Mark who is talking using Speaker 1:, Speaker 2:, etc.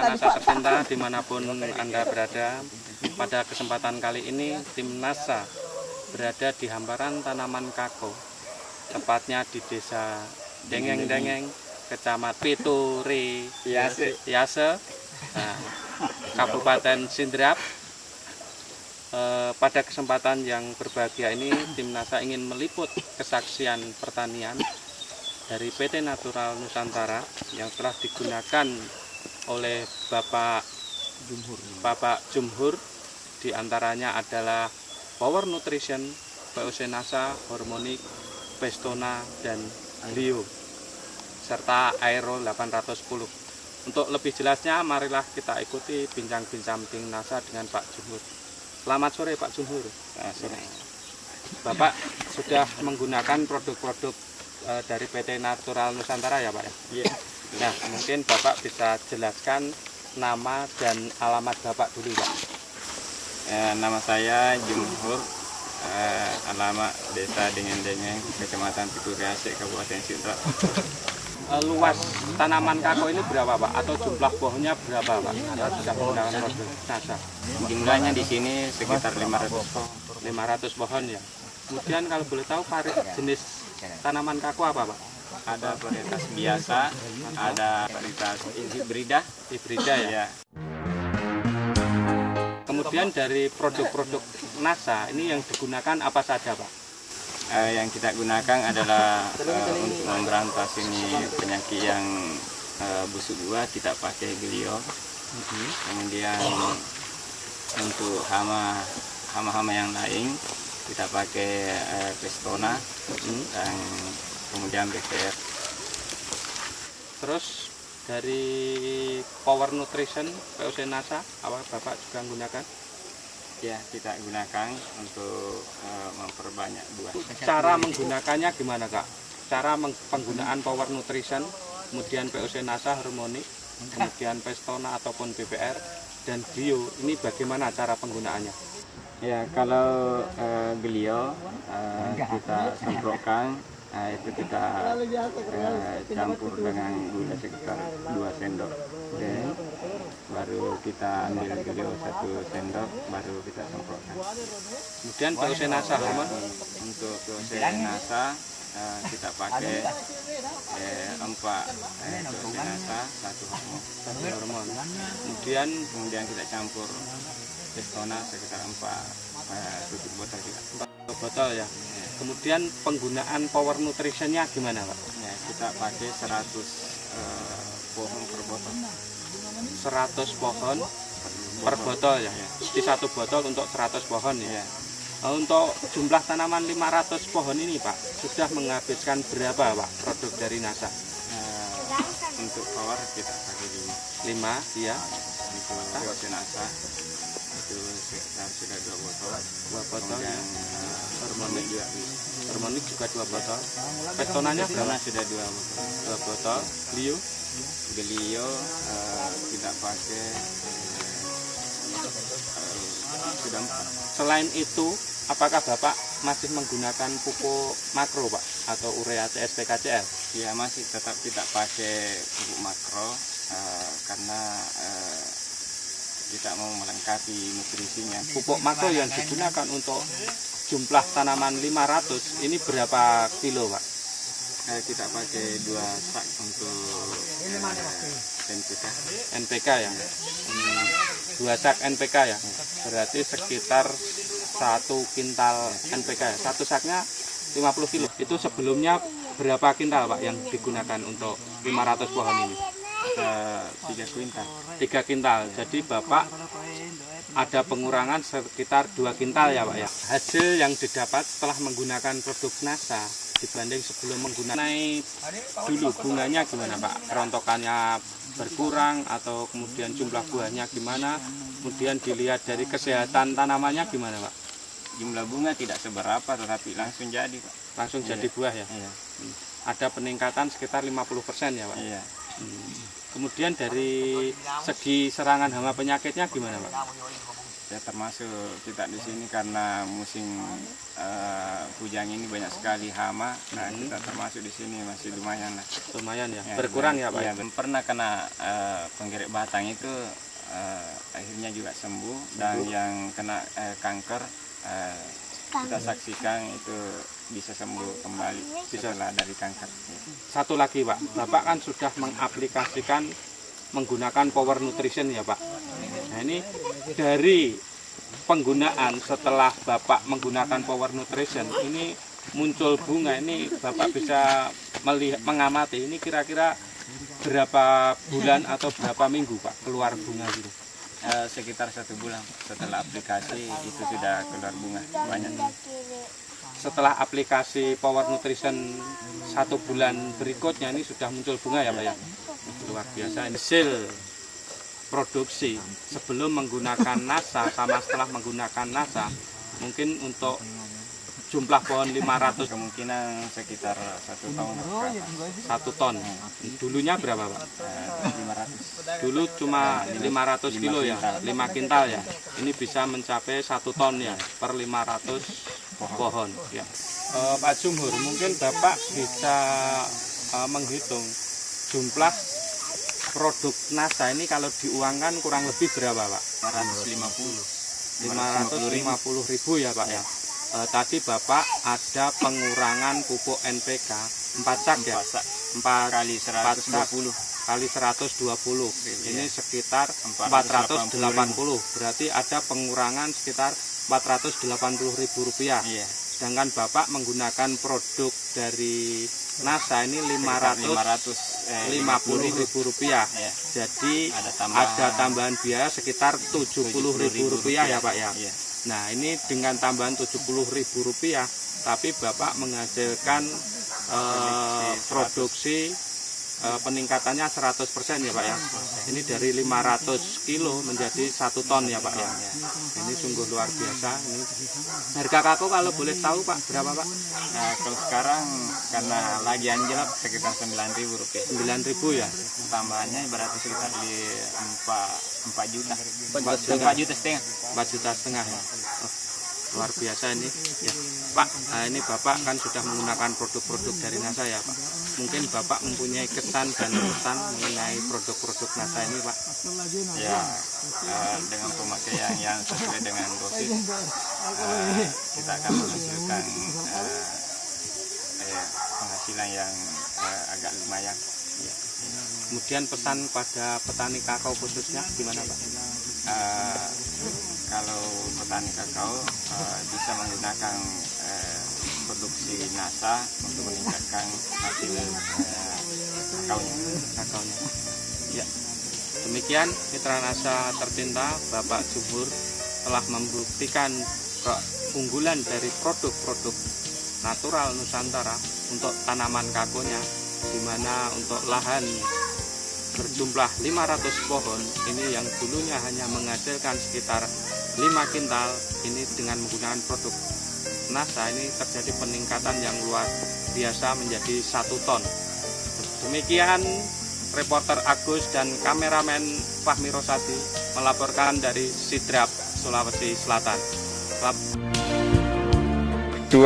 Speaker 1: NASA tercinta dimanapun Anda berada. Pada kesempatan kali ini tim NASA berada di hamparan tanaman kako, tepatnya di desa Dengeng-Dengeng, Kecamatan Pituri Yase, Kabupaten Sidrap. Pada kesempatan yang berbahagia ini tim NASA ingin meliput kesaksian pertanian dari PT Natural Nusantara yang telah digunakan oleh Bapak Jumhur, diantaranya adalah Power Nutrition, POC NASA, Hormonic, Pestona, dan Glio, serta Aero 810. Untuk lebih jelasnya, marilah kita ikuti bincang-bincang tim NASA dengan Pak Jumhur. Selamat sore Pak Jumhur.
Speaker 2: Sore.
Speaker 1: Bapak sudah menggunakan produk-produk dari PT Natural Nusantara ya Pak?
Speaker 2: Iya.
Speaker 1: Nah, mungkin Bapak bisa jelaskan nama dan alamat Bapak dulu Pak.
Speaker 2: Nama saya Jumhur, alamat Desa Dengeng-Dengeng, Kecamatan Pituri Yase, Kabupaten Sidrap.
Speaker 1: Luas tanaman kako ini berapa Pak? Atau jumlah pohonnya berapa Pak? Anda sudah menggunakan produk NASA?
Speaker 2: Jumlahnya di sini sekitar 500 pohon.
Speaker 1: 500 pohon ya. Kemudian kalau boleh tahu jenis tanaman kako apa Pak?
Speaker 2: Ada varietas biasa, ada varietas hibrida
Speaker 1: ya.
Speaker 2: Ya.
Speaker 1: Kemudian dari produk-produk NASA ini yang digunakan apa saja Pak?
Speaker 2: Yang kita gunakan adalah untuk memberantas ini penyakit yang busuk buah, kita pakai Glio. Kemudian untuk hama-hama yang lain kita pakai Pestona dan kemudian BPR.
Speaker 1: Terus dari Power Nutrition POC NASA, apa Bapak juga menggunakan?
Speaker 2: Ya, kita gunakan untuk memperbanyak buah.
Speaker 1: Cara menggunakannya gimana Kak? Cara penggunaan Power Nutrition, kemudian POC NASA, Harmonic, kemudian Pestona ataupun BPR, dan Glio, ini bagaimana cara penggunaannya?
Speaker 2: Ya, kalau Glio kita semprotkan, itu kita campur dengan gula sekitar 2 sendok. Dan baru kita ambil Glio 1 sendok, baru kita semprotkan.
Speaker 1: Kemudian POC NASA,
Speaker 2: untuk POC NASA kita pakai 4 POC NASA, 1 hormon. Kemudian kita campur Pestona sekitar 4 tutup botol juga.
Speaker 1: 4 botol ya. Kemudian penggunaan Power Nutritionnya gimana Pak?
Speaker 2: Ya, kita pakai 100 pohon per botol.
Speaker 1: 100 pohon per botol ya. Di 1 botol untuk 100 pohon ya. Untuk jumlah tanaman 500 pohon ini Pak, sudah menghabiskan berapa Pak produk dari NASA?
Speaker 2: Untuk Power kita pakai
Speaker 1: 5 ya.
Speaker 2: Untuk POC NASA itu sekitar sudah 2 botol.
Speaker 1: 2 botol ya.
Speaker 2: Hormonic juga.
Speaker 1: Hormonic juga 2 botol. Pestonanya berapa?
Speaker 2: Sudah 2 botol.
Speaker 1: 2 botol. Glio
Speaker 2: kita pakai sudah 4.
Speaker 1: Selain itu, apakah Bapak masih menggunakan pupuk makro Pak atau urea CSP KCL?
Speaker 2: Ya, masih tetap kita pakai pupuk makro karena kita mau melengkapi nutrisinya.
Speaker 1: Pupuk makro yang digunakan untuk jumlah tanaman 500 ini berapa kilo Pak?
Speaker 2: Kita pakai 2 sak untuk
Speaker 1: NPK ya. 2 sak NPK ya. Berarti sekitar 1 kintal NPK ya. 1 saknya 50 kilo. Itu sebelumnya berapa kintal Pak yang digunakan untuk 500 pohon ini?
Speaker 2: 3 kuintal.
Speaker 1: 3 kintal. Jadi Bapak ada pengurangan sekitar 2 kintal ya Pak ya. Hasil yang didapat setelah menggunakan produk NASA dibanding sebelum menggunakan dulu, bunganya gimana Pak? Kerontokannya berkurang atau kemudian jumlah buahnya gimana? Kemudian dilihat dari kesehatan tanamannya gimana Pak?
Speaker 2: Jumlah bunga tidak seberapa, tetapi langsung jadi Pak.
Speaker 1: Langsung jadi buah ya?
Speaker 2: Iya.
Speaker 1: Ada peningkatan sekitar 50% ya Pak?
Speaker 2: Iya.
Speaker 1: Kemudian dari segi serangan hama penyakitnya gimana Pak?
Speaker 2: Ya termasuk kita di sini karena musim hujan ini banyak sekali hama. Nah kita termasuk di sini masih lumayan lah.
Speaker 1: Lumayan ya,
Speaker 2: Ya,
Speaker 1: berkurang ya Pak?
Speaker 2: Ya, pernah kena penggerek batang itu akhirnya juga sembuh. Dan yang kena kanker kita saksikan itu bisa sembuh kembali setelah dari kanker.
Speaker 1: Satu lagi Pak, Bapak kan sudah mengaplikasikan menggunakan Power Nutrition ya Pak. Nah ini dari penggunaan setelah Bapak menggunakan Power Nutrition ini muncul bunga, ini Bapak bisa melihat, mengamati ini kira-kira berapa bulan atau berapa minggu Pak keluar bunga gitu?
Speaker 2: Sekitar 1 bulan setelah aplikasi itu sudah keluar bunga banyak.
Speaker 1: Setelah aplikasi Power Nutrition 1 bulan berikutnya ini sudah muncul bunga ya Pak ya? Luar biasa. Hasil produksi sebelum menggunakan NASA sama setelah menggunakan NASA mungkin untuk jumlah pohon 500
Speaker 2: Kemungkinan sekitar 1 tahun.
Speaker 1: 1 ton. Dulunya berapa Pak?
Speaker 2: 500.
Speaker 1: Dulu cuma 500 kilo ya, 5 kintal ya. Ini bisa mencapai 1 ton ya per 500 pohon ya. Pak Jumhur, mungkin Bapak bisa menghitung jumlah produk NASA ini kalau diuangkan kurang lebih berapa Pak? 550.000 ya Pak ya. Tadi Bapak ada pengurangan pupuk NPK 4 sak ya? 4
Speaker 2: kali 120
Speaker 1: kali 120. Ini sekitar 480. Berarti ada pengurangan sekitar Rp480.000.
Speaker 2: Iya.
Speaker 1: Sedangkan Bapak menggunakan produk dari NASA ini Rp550.000.
Speaker 2: Iya.
Speaker 1: Jadi
Speaker 2: Ada
Speaker 1: ada tambahan biaya sekitar Rp70.000 ya Pak ya.
Speaker 2: Iya.
Speaker 1: Nah ini dengan tambahan Rp70.000 tapi Bapak menghasilkan produksi peningkatannya 100% ya Pak ya. Ini dari 500 kilo menjadi 1 ton ya Pak ya. Ini sungguh luar biasa. Ini harga kakao kalau boleh tahu Pak berapa Pak?
Speaker 2: Nah, kalau sekarang karena lagi anjlok sekitar Rp9.000.
Speaker 1: 9.000 ya.
Speaker 2: Tambahannya berarti sekitar di 4 juta.
Speaker 1: 4
Speaker 2: juta setengah.
Speaker 1: 4,5 juta ya. Luar biasa ini ya Pak. Nah, ini Bapak kan sudah menggunakan produk-produk dari NASA ya Pak. Mungkin Bapak mempunyai kesan dan pesan mengenai produk-produk NASA ini Pak.
Speaker 2: Ya, dengan pemakaian yang sesuai dengan dosis kita akan menghasilkan penghasilan yang agak lumayan.
Speaker 1: Ya. Kemudian pesan pada petani kakao khususnya gimana Pak?
Speaker 2: Kalau petani kakao bisa menggunakan produksi NASA untuk meningkatkan hasil
Speaker 1: kakaonya. Ya. Demikian mitra NASA tercinta, Bapak Jumhur telah membuktikan keunggulan dari produk-produk natural Nusantara untuk tanaman kakonya, di mana untuk lahan berjumlah 500 pohon ini yang dulunya hanya menghasilkan sekitar 5 kintal, ini dengan menggunakan produk NASA ini terjadi peningkatan yang luar biasa menjadi 1 ton. Demikian reporter Agus dan kameramen Fahmi Rosadi melaporkan dari Sidrap, Sulawesi Selatan.
Speaker 3: 2